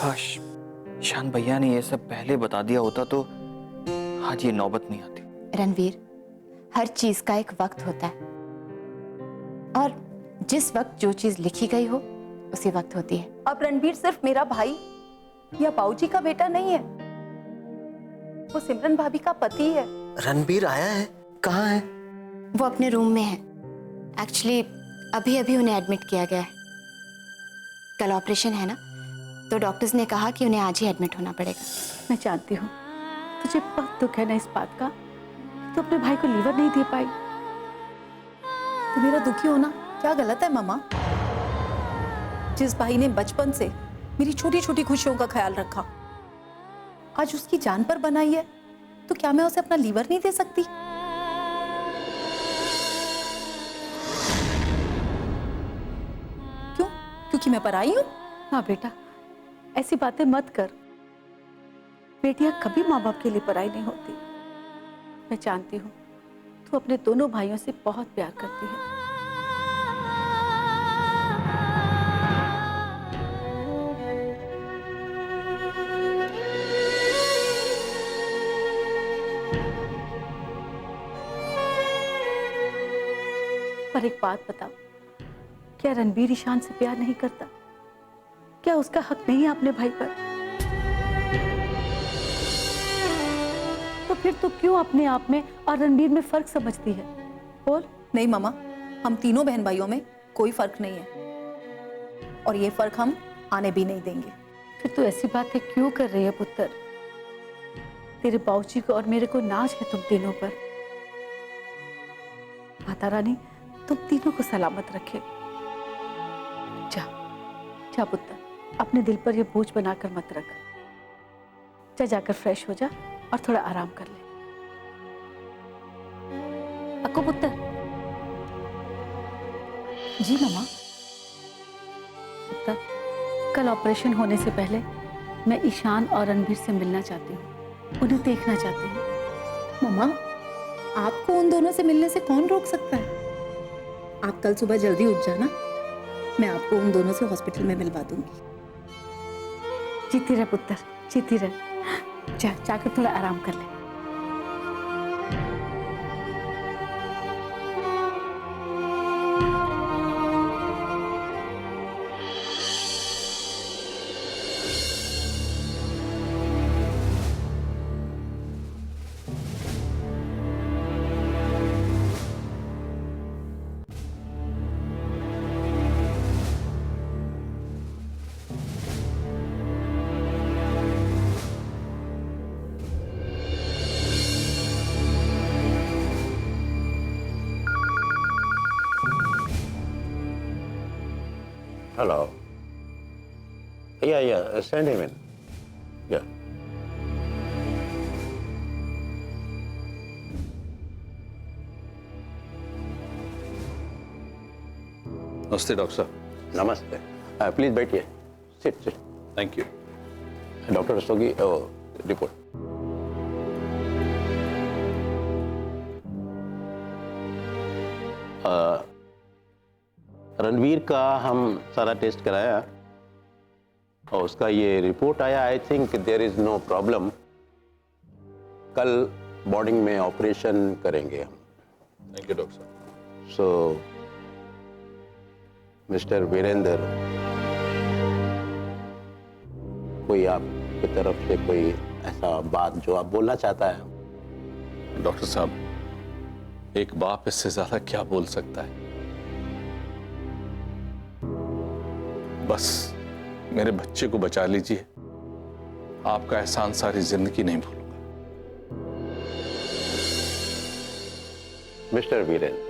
काश ईशान भैया ने ये सब पहले बता दिया होता तो आज ये नौबत नहीं आती। रणवीर, हर चीज का एक वक्त होता है और जिस वक्त जो चीज लिखी गई हो उसी वक्त होती है। अब रणवीर सिर्फ मेरा भाई या बाऊजी का बेटा नहीं है, वो सिमरन भाभी का पति है। रणबीर आया है? कहाँ है? वो अपने रूम में है। एक्चुअली अभी अभी उन्हें एडमिट किया गया है। कल ऑपरेशन है ना, तो डॉक्टर्स ने कहा कि उन्हें आज ही एडमिट होना पड़ेगा। मैं जानती हूँ तुझे बहुत दुख है ना इस बात का, तो अपने भाई को लीवर नहीं दे पाई। तो मेरा दुखी होना क्या गलत है मामा? जिस भाई ने बचपन से मेरी छोटी छोटी खुशियों का ख्याल रखा, आज उसकी जान पर बनाई है, तो क्या मैं उसे अपना लीवर नहीं दे सकती? क्यों? क्योंकि मैं पराई हूं? हाँ बेटा, ऐसी बातें मत कर। बेटियां कभी माँ बाप के लिए पराई नहीं होती। मैं जानती हूँ तू अपने दोनों भाइयों से बहुत प्यार करती है। पर एक बात बताओ, क्या रणबीर ईशान से प्यार नहीं करता? क्या उसका हक नहीं है अपने भाई पर? तो फिर तू क्यों अपने आप में और रणबीर में फर्क समझती है? बोल। नहीं मामा, हम तीनों बहन भाइयों में कोई फर्क नहीं है और ये फर्क हम आने भी नहीं देंगे। फिर तू ऐसी बातें क्यों कर रही है पुत्र? तेरे बाबूजी को और मेरे को नाज है तुम तीनों पर। माता रानी तुम तीनों को सलामत रखे। जा जा पुत्र, अपने दिल पर यह बोझ बनाकर मत रख। जा जाकर फ्रेश हो जा और थोड़ा आराम कर ले। अक्को पुत्र। जी मामा। पुत्र, कल ऑपरेशन होने से पहले मैं ईशान और रणबीर से मिलना चाहती हूँ, उन्हें देखना चाहती हूँ। मामा, आपको उन दोनों से मिलने से कौन रोक सकता है? आप कल सुबह जल्दी उठ जाना, मैं आपको उन दोनों से हॉस्पिटल में मिलवा दूंगी। जीती रह पुत्र, जीती रह। जा जाकर थोड़ा आराम कर ले। Hello. Yeah, send him in. Yeah. नमस्ते डॉक्टर साहब। नमस्ते। प्लीज बैठिए। Sit. Thank you. Doctor Rastogi, report. Ranveer का हम सारा टेस्ट कराया और उसका ये रिपोर्ट आया। I think there is no problem. कल बॉर्डिंग में ऑपरेशन करेंगे हम। थैंक यू डॉक्टर साहब। सो मिस्टर वीरेंद्र, कोई आपकी तरफ से कोई ऐसा बात जो आप बोलना चाहता है? डॉक्टर साहब, एक बाप इससे ज्यादा क्या बोल सकता है? बस मेरे बच्चे को बचा लीजिए। आपका एहसान सारी जिंदगी नहीं भूलूंगा। मिस्टर वीरेंद्र,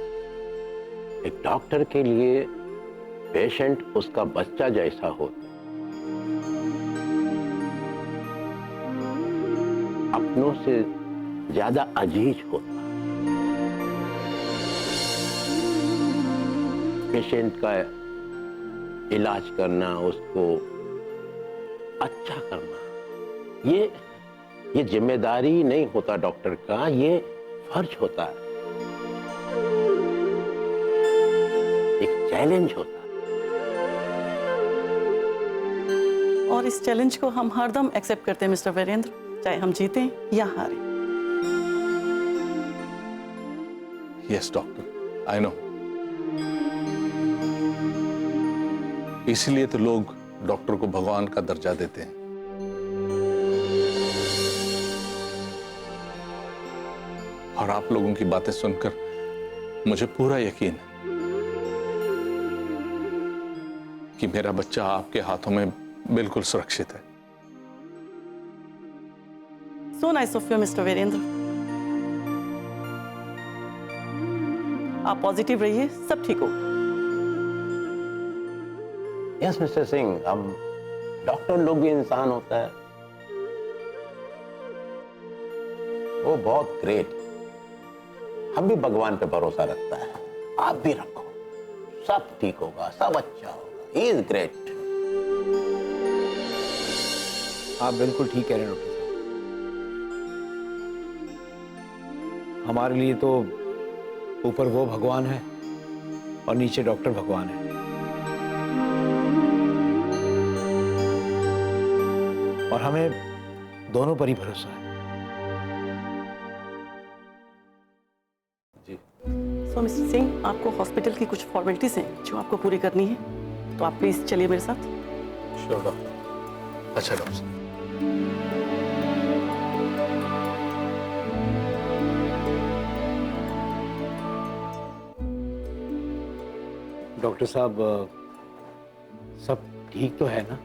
एक डॉक्टर के लिए पेशेंट उसका बच्चा जैसा होता है। अपनों से ज्यादा अजीज होता है। पेशेंट का इलाज करना, उसको अच्छा करना, ये जिम्मेदारी नहीं होता डॉक्टर का, ये फर्ज होता है, एक चैलेंज होता है। और और इस चैलेंज को हम हरदम एक्सेप्ट करते हैं मिस्टर वीरेंद्र, चाहे हम जीतें या हारें। Yes doctor, I know. इसीलिए तो लोग डॉक्टर को भगवान का दर्जा देते हैं। और आप लोगों की बातें सुनकर मुझे पूरा यकीन है कि मेरा बच्चा आपके हाथों में बिल्कुल सुरक्षित है। So nice of you mister Virendra. आप पॉजिटिव रहिए, सब ठीक होगा। यस मिस्टर सिंह, हम डॉक्टर लोग भी इंसान होता है, वो बहुत ग्रेट। हम भी भगवान पे भरोसा रखता है, आप भी रखो, सब ठीक होगा, सब अच्छा होगा। He is great. आप बिल्कुल ठीक कह रहे हैं डॉक्टर साहब। हमारे लिए तो ऊपर वो भगवान है और नीचे डॉक्टर भगवान है। और हमें दोनों पर ही भरोसा है। सो मिस्टर सिंह, आपको हॉस्पिटल की कुछ फॉर्मेलिटीज हैं जो आपको पूरी करनी है, तो आप प्लीज चलिए मेरे साथ। Sure doctor. अच्छा डॉक्टर साहब। डॉक्टर साहब, सब ठीक तो है ना?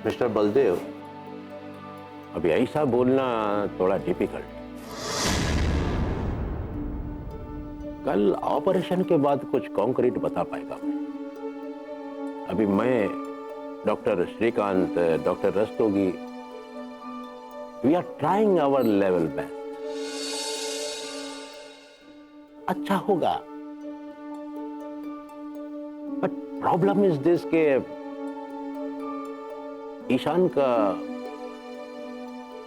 मिस्टर बलदेव, अभी ऐसा बोलना थोड़ा डिफिकल्ट। कल ऑपरेशन के बाद कुछ कॉन्क्रीट बता पाएगा मैं। अभी मैं, doctor Shrikant, doctor Rastogi, we are trying our level best. अच्छा होगा, बट प्रॉब्लम इज दिस के ईशान का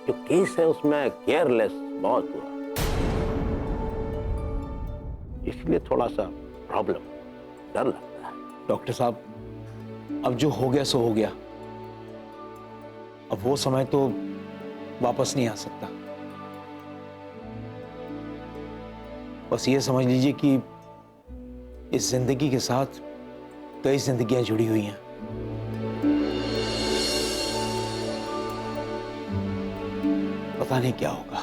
जो केस है उसमें केयरलेस बहुत हुआ, इसलिए थोड़ा सा प्रॉब्लम, डर लगता है। डॉक्टर साहब, अब जो हो गया सो हो गया। अब वो समय तो वापस नहीं आ सकता। बस ये समझ लीजिए कि इस जिंदगी के साथ कई जिंदगियां जुड़ी हुई हैं। पता नहीं क्या होगा।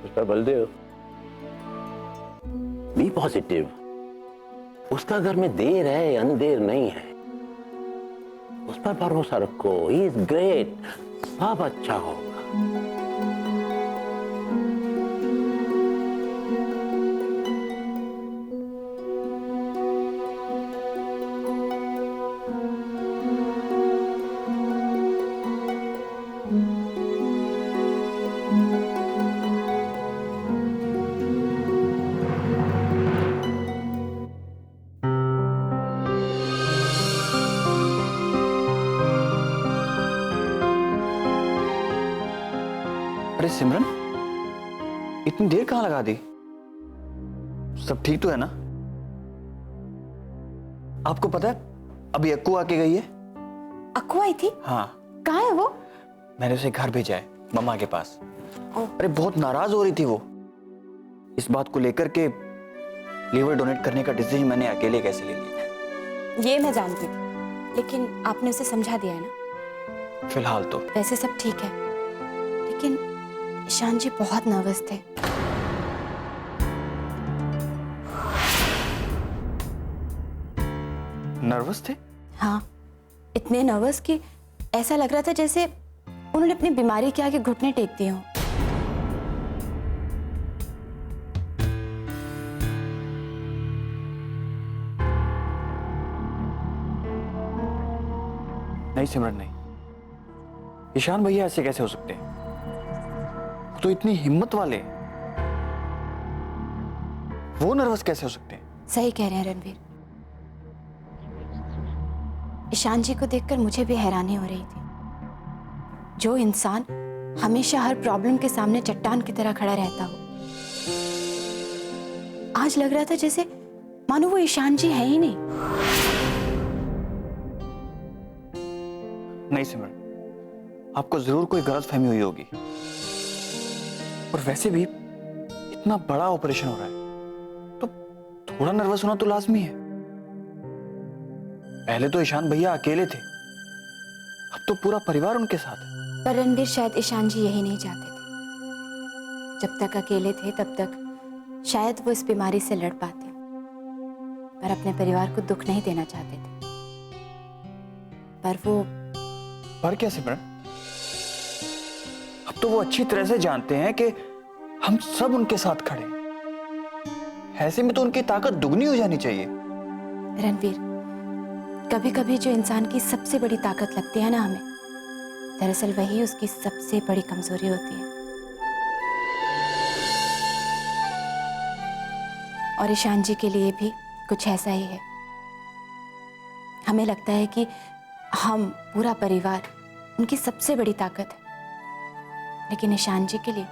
Mister Baldev, be positive. उसका घर में देर है, अंधेर नहीं है। उस पर भरोसा रखो, ही इज ग्रेट, सब अच्छा होगा। अरे सिमरन, इतनी देर कहां लगा दी? सब ठीक तो है ना? आपको पता है अभी अक्कू आके गई है। अक्कू आई थी? हाँ, कहाँ है वो? मैंने उसे घर भेजा है, मम्मा के पास। अरे बहुत नाराज हो रही थी वो इस बात को लेकर के लीवर डोनेट करने का डिसीजन मैंने अकेले कैसे ले लिया। ये मैं जानती थी, लेकिन आपने उसे समझा दिया है ना? फिलहाल तो वैसे सब ठीक है, लेकिन ईशान जी बहुत नर्वस थे। नर्वस थे? हाँ, इतने नर्वस कि ऐसा लग रहा था जैसे उन्होंने अपनी बीमारी के आगे घुटने टेक दिए हों। नहीं सिमरन, नहीं। ईशान भैया ऐसे कैसे हो सकते हैं? वो तो इतनी हिम्मत वाले, वो नर्वस कैसे हो सकते हैं? सही कह रहे हैं रणवीर। ईशान जी को देखकर मुझे भी हैरानी हो रही थी। जो इंसान हमेशा हर प्रॉब्लम के सामने चट्टान की तरह खड़ा रहता हो, आज लग रहा था जैसे मानो वो ईशान जी है ही नहीं। नहीं सिमरन, आपको जरूर कोई गलतफहमी हुई होगी। और वैसे भी इतना बड़ा ऑपरेशन हो रहा है तो थोड़ा नर्वस होना तो लाजमी है। पहले तो ईशान भैया अकेले थे, अब तो पूरा परिवार उनके साथ है। पर रणवीर शायद ईशान जी यही नहीं चाहते थे। जब तक अकेले थे तब तक शायद वो इस बीमारी से लड़ पाते, पर अपने परिवार को दुख नहीं देना चाहते थे। पर क्या सिमरन, अब तो वो अच्छी तरह से जानते हैं कि हम सब उनके साथ खड़े हैं। ऐसे में तो उनकी ताकत दुगनी हो जानी चाहिए। रणवीर, कभी कभी जो इंसान की सबसे बड़ी ताकत लगती है ना हमें, दरअसल वही उसकी सबसे बड़ी कमजोरी होती है। और ईशान जी के लिए भी कुछ ऐसा ही है। हमें लगता है कि हम पूरा परिवार उनकी सबसे बड़ी ताकत है, लेकिन ईशान जी के लिए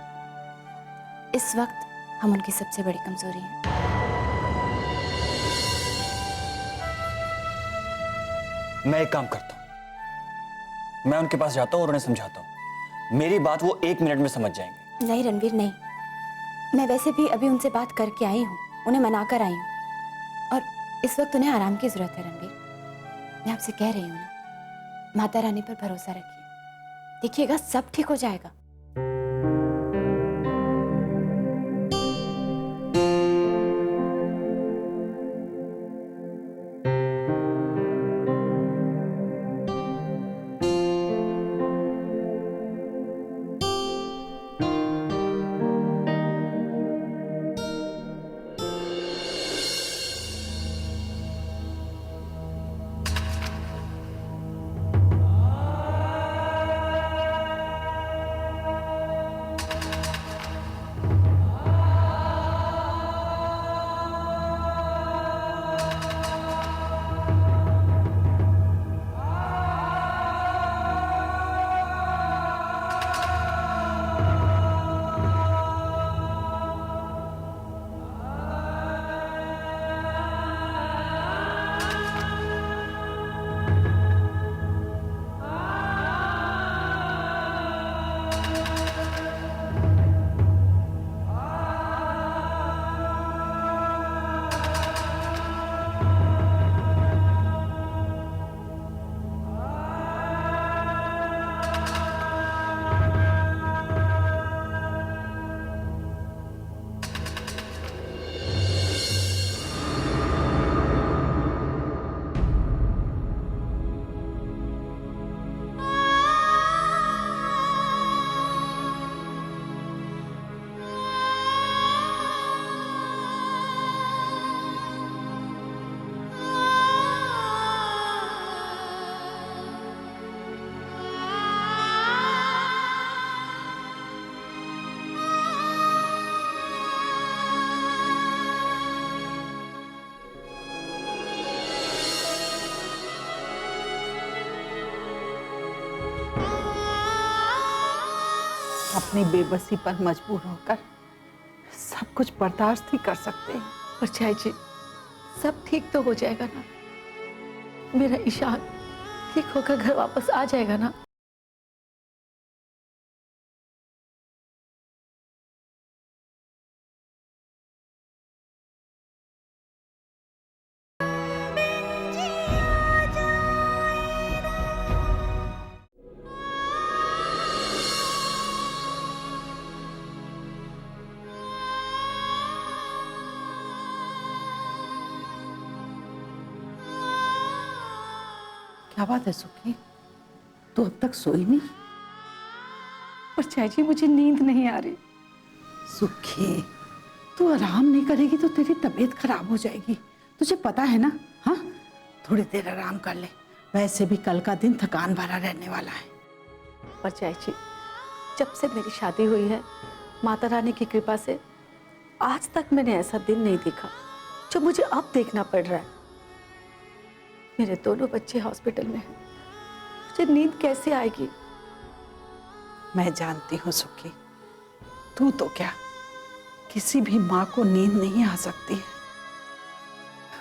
इस वक्त हम उनकी सबसे बड़ी कमजोरी हैं। मैं एक काम करता हूं, मैं उनके पास जाता हूं और उन्हें समझाता हूं। मेरी बात वो 1 मिनट में समझ जाएंगे। नहीं रणवीर, नहीं। मैं वैसे भी अभी उनसे बात करके आई हूँ, उन्हें मनाकर आई हूँ, और इस वक्त उन्हें आराम की जरूरत है। रणवीर, मैं आपसे कह रही हूँ ना, माता रानी पर भरोसा रखिए, देखिएगा सब ठीक हो जाएगा। अपनी बेबसी पर मजबूर होकर सब कुछ बर्दाश्त ही कर सकते हैं। पर चाय जी, सब ठीक तो हो जाएगा ना? मेरा ईशान ठीक होकर घर वापस आ जाएगा ना? क्या बात है सुखी, तू अब तक सोई नहीं? पर चाची जी, मुझे नींद नहीं आ रही। सुखी, तू आराम नहीं करेगी तो तेरी तबीयत खराब हो जाएगी, तुझे पता है ना? हाँ, थोड़ी देर आराम कर ले, वैसे भी कल का दिन थकान भरा रहने वाला है। पर चाची जी, जब से मेरी शादी हुई है, माता रानी की कृपा से आज तक मैंने ऐसा दिन नहीं देखा जो मुझे अब देखना पड़ रहा है। मेरे दोनों बच्चे हॉस्पिटल में हैं, मुझे नींद कैसे आएगी? मैं जानती हूँ सुखी, तू तो क्या, किसी भी माँ को नींद नहीं आ सकती है।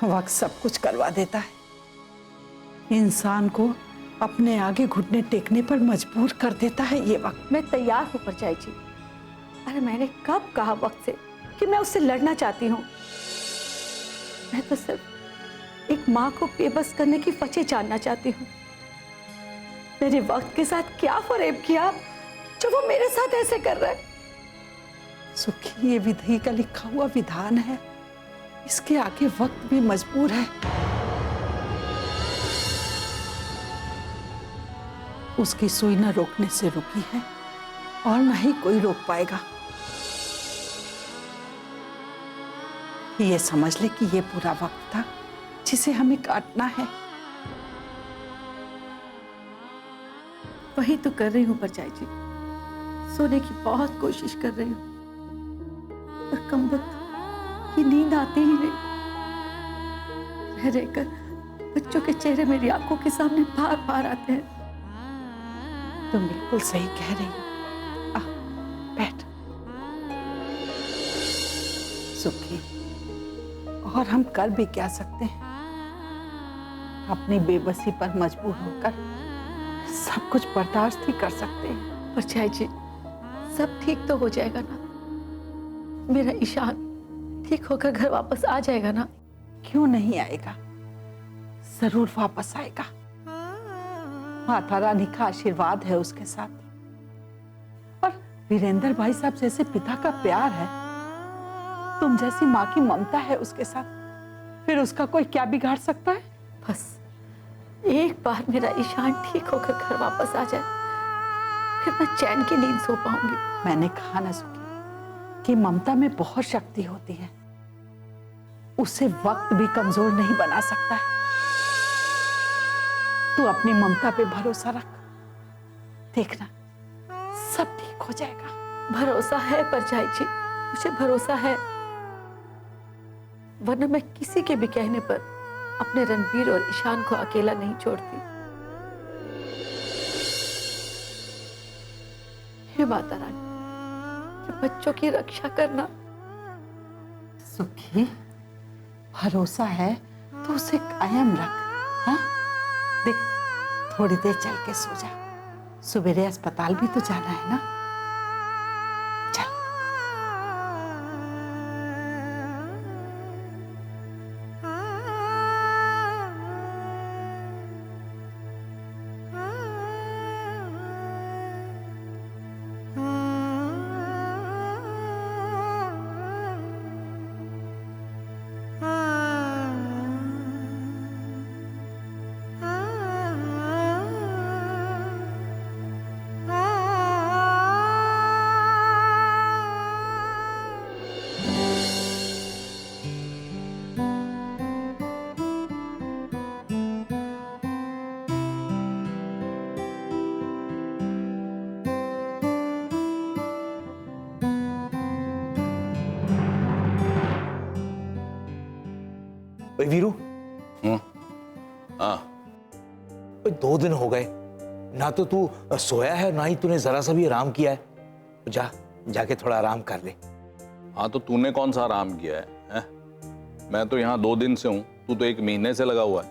वक्त सब कुछ करवा देता है। इंसान को अपने आगे घुटने टेकने पर मजबूर कर देता है ये वक्त। मैं तैयार हूं परछाई जी। अरे मैंने कब कहा वक्त से कि मैं उससे लड़ना चाहती हूँ? मैं तो सिर्फ एक माँ को बेबस करने की वजह जानना चाहती हूँ। मेरे वक्त के साथ क्या फरेब किया जो वो मेरे साथ ऐसे कर रहा है? सुखी, ये विधि का लिखा हुआ विधान है, इसके आगे वक्त भी मजबूर है। उसकी सुई न रोकने से रुकी है और न ही कोई रोक पाएगा। ये समझ ले कि ये पूरा वक्त था जिसे हमें काटना है। वही तो कर रही हूँ परछाई जी, सोने की बहुत कोशिश कर रही हूँ, पर कम वक्त ये नींद आती ही नहीं। रह रहकर बच्चों के चेहरे मेरी आंखों के सामने बार बार आते हैं। तुम बिल्कुल सही कह रही हो। आ, बैठ। सुखी, और हम कर भी क्या सकते हैं? अपनी बेबसी पर मजबूर होकर सब कुछ बर्दाश्त ही कर सकते हैं। परछाई जी, सब ठीक तो हो जाएगा ना? मेरा ईशान ठीक होकर घर वापस आ जाएगा ना? क्यों नहीं आएगा? जरूर वापस आएगा। माता रानी का आशीर्वाद है उसके साथ, और वीरेंद्र भाई साहब जैसे पिता का प्यार है, तुम जैसी माँ की ममता है उसके साथ। फिर उसका कोई क्या बिगाड़ सकता है? बस एक बार मेरा ईशान ठीक होकर घर वापस आ जाए, फिर मैं चैन की नींद सो पाऊंगी। मैंने कहा ना सुखी कि ममता में बहुत शक्ति होती है, उसे वक्त भी कमजोर नहीं बना सकता है। तू अपनी ममता पे भरोसा रख, देखना सब ठीक हो जाएगा। भरोसा है परछाई जी, मुझे भरोसा है, वरना मैं किसी के भी कहने पर अपने रणबीर और ईशान को अकेला नहीं छोड़ती। हे माता रानी, ये बच्चों की रक्षा करना। सुखी, भरोसा है तो उसे कायम रख। हाँ, देख थोड़ी देर चल के सो जा, सवेरे अस्पताल भी तो जाना है ना। चल। ओए वीरू, हाँ, 2 दिन हो गए, ना तो तू सोया है ना ही तूने जरा सा भी आराम किया है। जाके थोड़ा आराम कर ले। हाँ तो तूने कौन सा आराम किया है? मैं तो यहाँ 2 दिन से हूँ, तू तो 1 महीने से लगा हुआ है।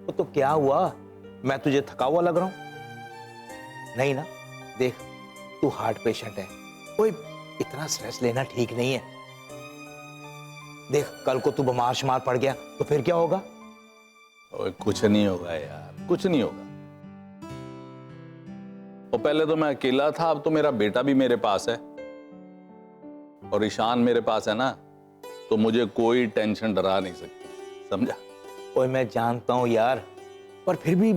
तो क्या हुआ? मैं तुझे थका हुआ लग रहा हूँ? नहीं ना, देख तू हार्ट पेशेंट है, कोई इतना स्ट्रेस लेना ठीक नहीं है। देख कल को तू बीमार शिमार पड़ गया तो फिर क्या होगा? ओए कुछ नहीं होगा यार, कुछ नहीं होगा। और पहले तो मैं अकेला था, अब तो मेरा बेटा भी मेरे पास है और ईशान मेरे पास है ना, तो मुझे कोई टेंशन डरा नहीं सकती, समझा? ओए मैं जानता हूं यार, पर फिर भी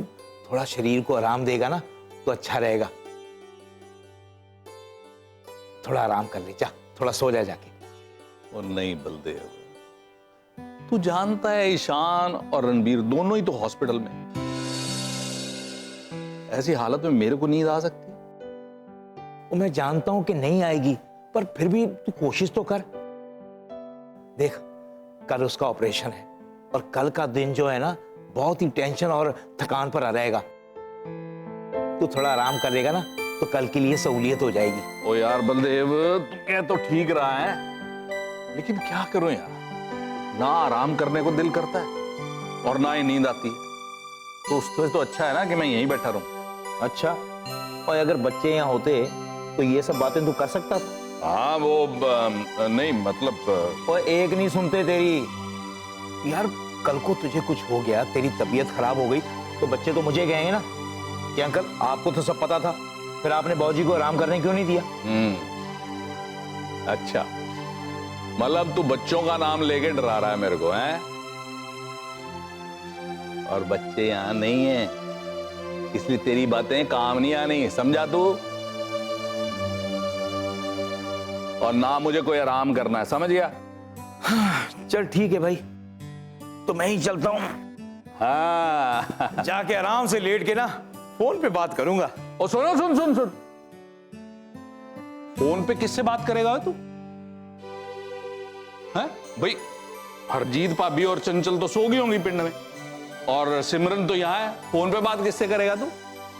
थोड़ा शरीर को आराम देगा ना तो अच्छा रहेगा। थोड़ा आराम कर ले, जा थोड़ा सो जा जाके। और नहीं बलदेव, तू जानता है ईशान और रणबीर दोनों ही तो हॉस्पिटल में। ऐसी हालत में मेरे को नींद आ सकती? वो मैं जानता हूं कि नहीं आएगी, पर फिर भी तू कोशिश तो कर। देख कल उसका ऑपरेशन है और कल का दिन जो है ना बहुत ही टेंशन और थकान पर रहेगा। तू थोड़ा आराम करेगा ना तो कल के लिए सहूलियत हो जाएगी। ओ यार बलदेव, तू कह तो ठीक रहा है, लेकिन क्या करूं यार, ना आराम करने को दिल करता है और ना ही नींद आती है। तो उससे तो अच्छा है ना कि मैं यहीं बैठा रहूं। अच्छा, और अगर बच्चे यहाँ होते तो ये सब बातें तू कर सकता था? हाँ वो नहीं मतलब और एक नहीं सुनते तेरी। यार कल को तुझे कुछ हो गया, तेरी तबीयत खराब हो गई, तो बच्चे तो मुझे कहेंगे ना कि अंकल आपको तो सब पता था, फिर आपने बाबूजी को आराम करने क्यों नहीं दिया? अच्छा, मतलब तू बच्चों का नाम लेके डरा रहा है मेरे को, हैं? और बच्चे यहां नहीं है, इसलिए तेरी बातें काम नहीं आनी, समझा तू? और ना मुझे कोई आराम करना है, समझ गया? चल ठीक है भाई, तो मैं ही चलता हूँ। हाँ जाके आराम से लेट के ना फोन पे बात करूंगा। और सुनो, सुन सुन सुन, फोन पे किससे बात करेगा तू? हैं भाई, हरजीत भाभी और चंचल तो सो गई होंगी पिंड में, और सिमरन तो यहाँ है, फोन पे बात किससे करेगा तू?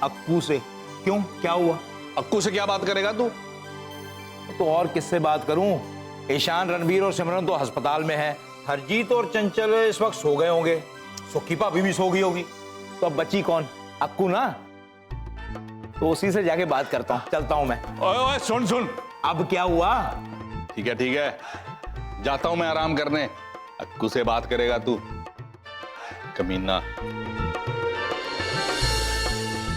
अक्कू से। क्यों, क्या हुआ? अक्कू से क्या बात करेगा तू? तो और किससे बात करूं? ईशान, रणबीर और सिमरन तो अस्पताल में है, हरजीत और चंचल इस वक्त सो गए होंगे, सुखी भाभी भी सो गई होगी, तो अब बची कौन? अक्कू ना। तो उसी से जाके बात करता हूं, चलता हूं मैं। ओए ओए सुन सुन, अब क्या हुआ? ठीक है, जाता हूं मैं आराम करने। अक्कू से बात करेगा तू, कमीना।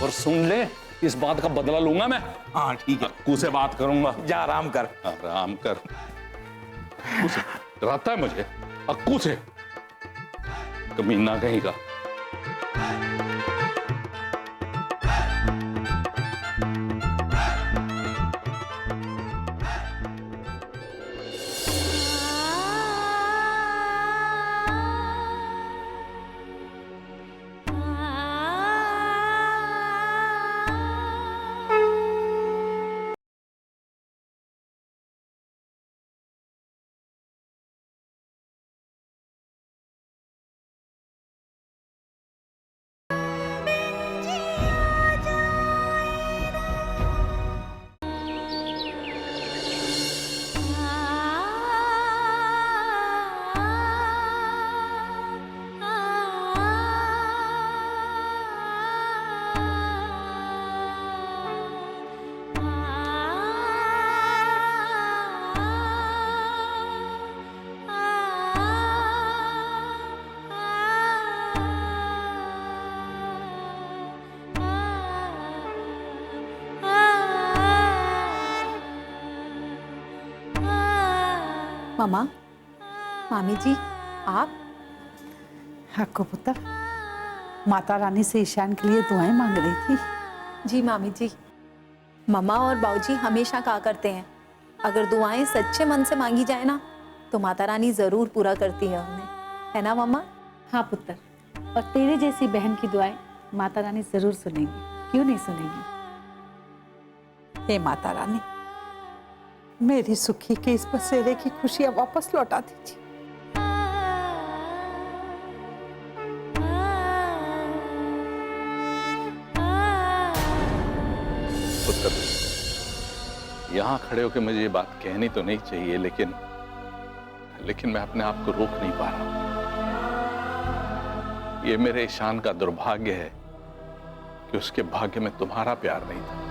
और सुन ले, इस बात का बदला लूंगा मैं। हाँ ठीक है, अक्कू से बात करूंगा। जा आराम कर। आराम कर। अक्कू से डराता है मुझे, अक्कू से, कमीना कहीं का। मामा, मामी जी, आप? हक्को पुत्र, माता रानी से ईशान के लिए दुआएं मांग रही थी। जी मामी जी, मम्मा और बाऊजी हमेशा कहा करते हैं, अगर दुआएं सच्चे मन से मांगी जाए ना तो माता रानी जरूर पूरा करती है उन्हें, है ना मम्मा? हाँ पुत्र, और तेरे जैसी बहन की दुआएं माता रानी जरूर सुनेंगी, क्यों नहीं सुनेंगी? हे माता रानी, मेरी सुखी के इस बसेरे की खुशियां वापस लौटा दीजिए। पुत्र, यहां खड़े होकर मुझे ये बात कहनी तो नहीं चाहिए, लेकिन मैं अपने आप को रोक नहीं पा रहा। ये मेरे ईशान का दुर्भाग्य है कि उसके भाग्य में तुम्हारा प्यार नहीं था।